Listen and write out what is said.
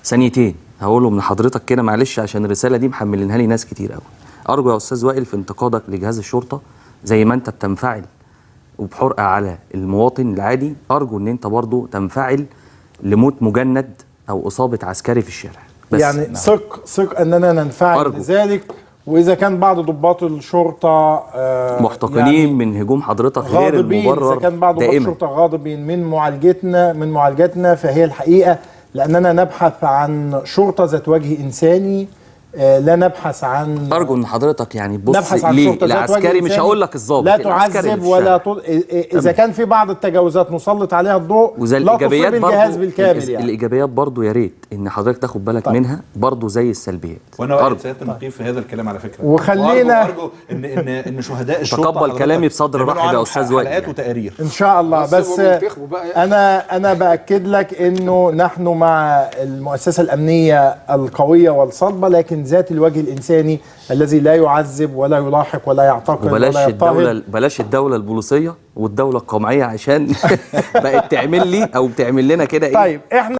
ثانيتين هقولهم لحضرتك كده معلش، عشان الرساله دي محملينها لي ناس كتير قوي. ارجو يا استاذ وائل في انتقادك لجهاز الشرطه زي ما انت بتنفعل وبحرقه على المواطن العادي، ارجو ان انت برضو تنفعل لموت مجند او اصابه عسكري في الشارع. بس يعني ثق اننا ننفعل أرجو. لذلك. واذا كان بعض ضباط الشرطه محتقنين يعني من هجوم حضرتك غير غاضبين، المبرر اذا كان بعض ضباط دائما الشرطه غاضبين من معالجتنا فهي الحقيقه لاننا نبحث عن شرطه ذات وجه انساني، لا نبحث عن ارجو ان حضرتك يعني تبص نبحث عن ليه شرطه ذات وجه العسكري، مش إنساني هقول لك الضابط، لا العسكري تعذب اللي في ولا الشارع. اذا كان في بعض التجاوزات نسلط عليها الضوء وزي لا الايجابيات تصيب برضو الجهاز بالكامل يعني. الايجابيات برضو يا ريت ان حضرتك تاخد بالك طيب. منها برضو زي السلبيات. وانا وائل سياده النقيب في هذا الكلام على فكره، وخلينا وارجو ان شهداء الشرطه تقبل كلامي بصدر رحب يا استاذ وائل حلقات يعني. وتقارير ان شاء الله. بس انا باكد لك انه نحن مع المؤسسه الامنيه القويه والصلبه، لكن ذات الوجه الانساني الذي لا يعذب ولا يلاحق ولا يعتقل ولا يضطهد. بلاش الدوله البوليسيه والدوله القمعيه، عشان بقت تعمل لي او بتعمل لنا كده ايه. طيب احنا